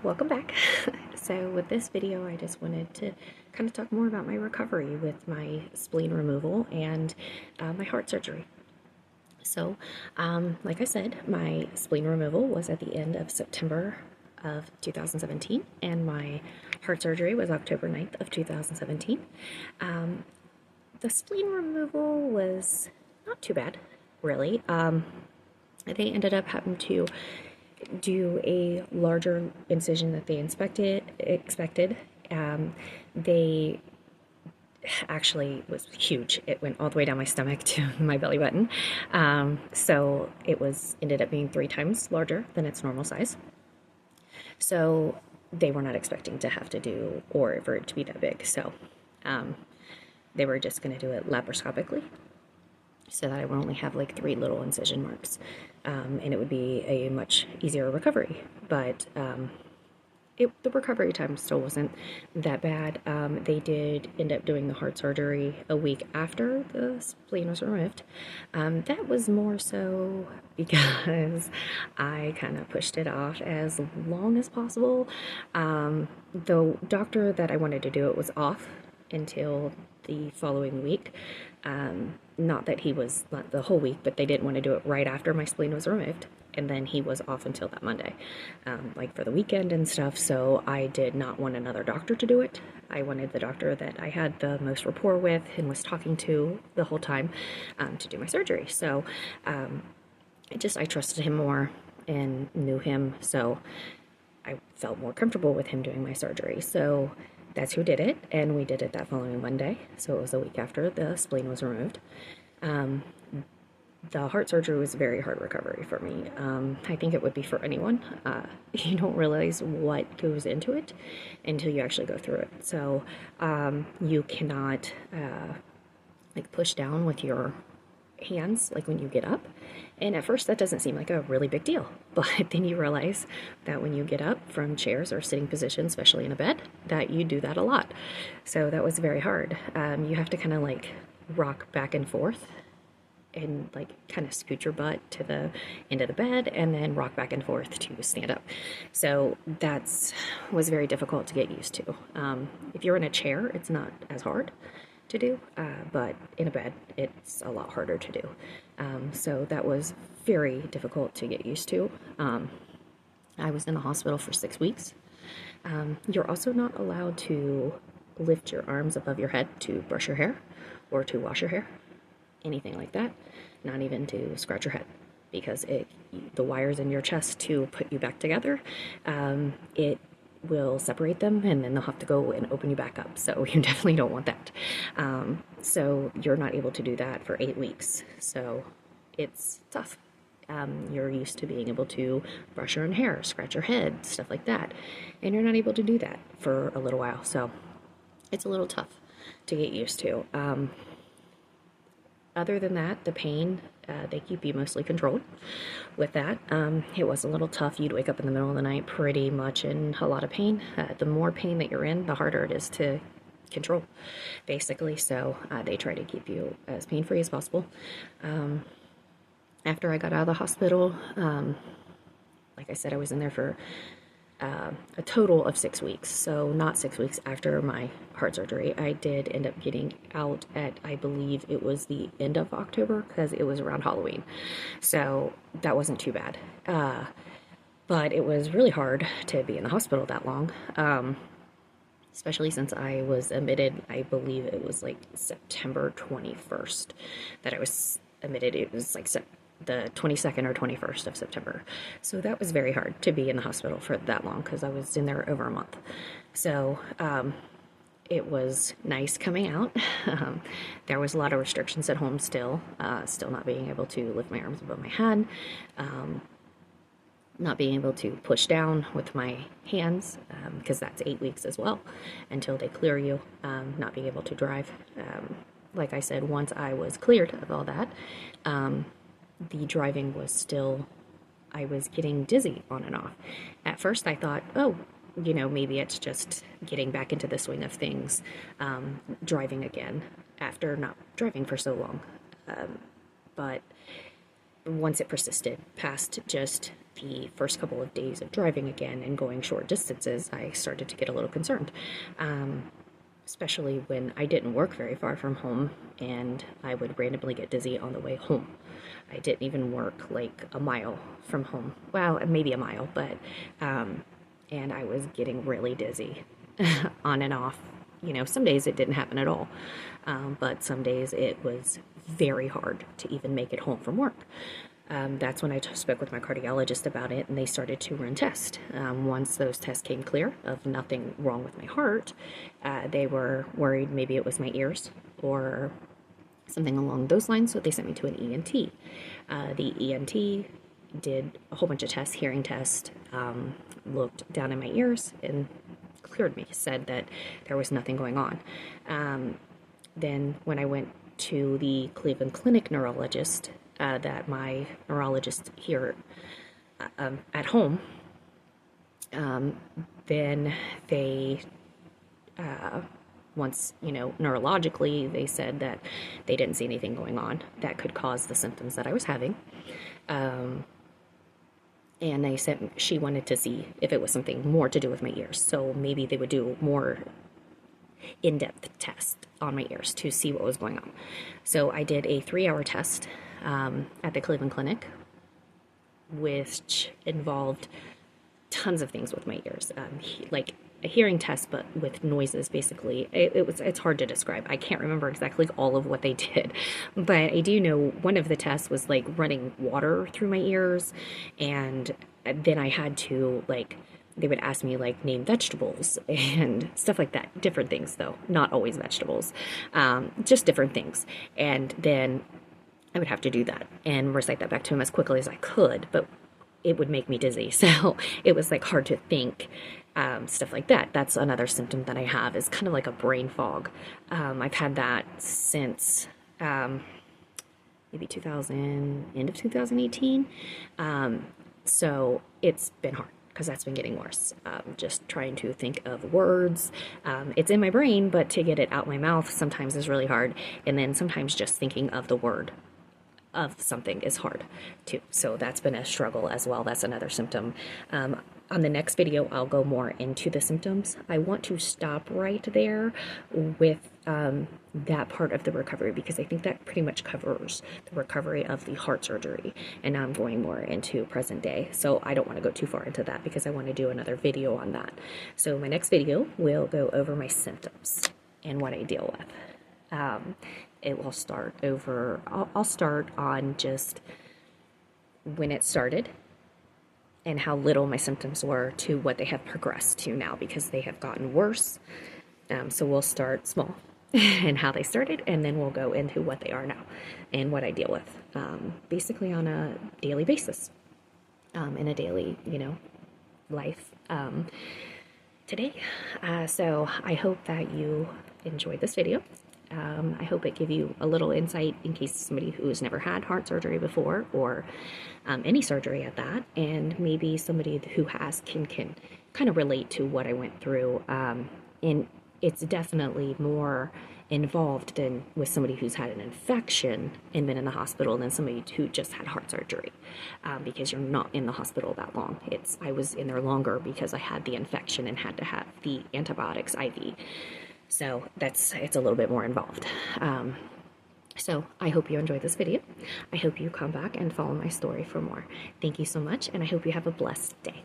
Welcome back. So with this video, I just wanted to kind of talk more about my recovery with my spleen removal and my heart surgery. So, like I said, my spleen removal was at the end of September of 2017, and my heart surgery was October 9th of 2017. The spleen removal was not too bad, really. They ended up having to do a larger incision that they expected. They actually was huge. It went all the way down my stomach to my belly button. So it ended up being 3 times larger than its normal size. So they were not expecting to have to do, or for it to be that big. So they were just going to do it laparoscopically, so that I would only have like 3 little incision marks, and it would be a much easier recovery. But the recovery time still wasn't that bad. They did end up doing the heart surgery a week after the spleen was removed. That was more so because I kind of pushed it off as long as possible. The doctor that I wanted to do it was off until the following week. Not that he was not the whole week, but they didn't want to do it right after my spleen was removed. And then he was off until that Monday, like for the weekend and stuff. So I did not want another doctor to do it. I wanted the doctor that I had the most rapport with and was talking to the whole time to do my surgery. So I trusted him more and knew him. So I felt more comfortable with him doing my surgery. So that's who did it, and we did it that following Monday, so it was a week after the spleen was removed. The heart surgery was a very hard recovery for me. I think it would be for anyone. You don't realize what goes into it until you actually go through it. So you cannot like push down with your hands like when you get up, and at first that doesn't seem like a really big deal, but then you realize that when you get up from chairs or sitting positions, especially in a bed, that you do that a lot. So that was very hard. You have to kind of like rock back and forth and like kind of scoot your butt to the end of the bed and then rock back and forth to stand up. So was very difficult to get used to. If you're in a chair, it's not as hard to do, but in a bed it's a lot harder to do. So that was very difficult to get used to. I was in the hospital for 6 weeks. You're also not allowed to lift your arms above your head to brush your hair or to wash your hair, anything like that, not even to scratch your head, because the wires in your chest to put you back together, it will separate them, and then they'll have to go and open you back up. So you definitely don't want that. So you're not able to do that for 8 weeks. So it's tough. You're used to being able to brush your own hair, scratch your head, stuff like that, and you're not able to do that for a little while. So it's a little tough to get used to. Other than that, the pain, they keep you mostly controlled with that. It was a little tough. You'd wake up in the middle of the night pretty much in a lot of pain. The more pain that you're in, the harder it is to control, basically. So they try to keep you as pain-free as possible. After I got out of the hospital, like I said, I was in there for a total of 6 weeks. So not 6 weeks after my heart surgery. I did end up getting out at, I believe it was the end of October, because it was around Halloween. So that wasn't too bad. But it was really hard to be in the hospital that long. Especially since I was admitted, I believe it was like September 21st that I was admitted. It was like the 22nd or 21st of September. So that was very hard to be in the hospital for that long, because I was in there over a month. So it was nice coming out. There was a lot of restrictions at home still not being able to lift my arms above my head, not being able to push down with my hands, because that's 8 weeks as well until they clear you, not being able to drive. Like I said, once I was cleared of all that, the driving was still, I was getting dizzy on and off. At first I thought, oh, maybe it's just getting back into the swing of things, driving again after not driving for so long. But once it persisted past just the first couple of days of driving again and going short distances, I started to get a little concerned. Especially when I didn't work very far from home and I would randomly get dizzy on the way home. I didn't even work like a mile from home. Well, maybe a mile, but, and I was getting really dizzy on and off. You know, some days it didn't happen at all, but some days it was very hard to even make it home from work. That's when I spoke with my cardiologist about it, and they started to run tests. Once those tests came clear of nothing wrong with my heart, they were worried maybe it was my ears or something along those lines, so they sent me to an ENT. The ENT did a whole bunch of tests, hearing tests, looked down in my ears and cleared me, said that there was nothing going on. Then when I went to the Cleveland Clinic neurologist, that my neurologist here at home, then they, once, you know, neurologically, they said that they didn't see anything going on that could cause the symptoms that I was having. And they said she wanted to see if it was something more to do with my ears. So maybe they would do more in-depth test on my ears to see what was going on. So I did a 3-hour test at the Cleveland Clinic, which involved tons of things with my ears, like a hearing test, but with noises. Basically, it's hard to describe. I can't remember exactly all of what they did, but I do know one of the tests was like running water through my ears, and then I had to, like, they would ask me, like, name vegetables and stuff like that. Different things, though, not always vegetables, just different things. And then I would have to do that and recite that back to him as quickly as I could, but it would make me dizzy. So it was like hard to think, stuff like that. That's another symptom that I have, is kind of like a brain fog. I've had that since maybe end of 2018. So it's been hard, because that's been getting worse. Just trying to think of words. It's in my brain, but to get it out my mouth sometimes is really hard. And then sometimes just thinking of the word of something is hard too. So that's been a struggle as well. That's another symptom. On the next video, I'll go more into the symptoms. I want to stop right there with that part of the recovery, because I think that pretty much covers the recovery of the heart surgery. And now I'm going more into present day. So I don't want to go too far into that, because I want to do another video on that. So my next video will go over my symptoms and what I deal with. It will start over, I'll start on just when it started and how little my symptoms were to what they have progressed to now, because they have gotten worse. So we'll start small and how they started, and then we'll go into what they are now and what I deal with, basically on a daily basis, in a daily, you know, life today. So I hope that you enjoyed this video. I hope it gave you a little insight in case somebody who has never had heart surgery before, or any surgery at that, and maybe somebody who has can kind of relate to what I went through. And it's definitely more involved than with somebody who's had an infection and been in the hospital than somebody who just had heart surgery, because you're not in the hospital that long. I was in there longer because I had the infection and had to have the antibiotics IV. So it's a little bit more involved. So I hope you enjoyed this video. I hope you come back and follow my story for more. Thank you so much, and I hope you have a blessed day.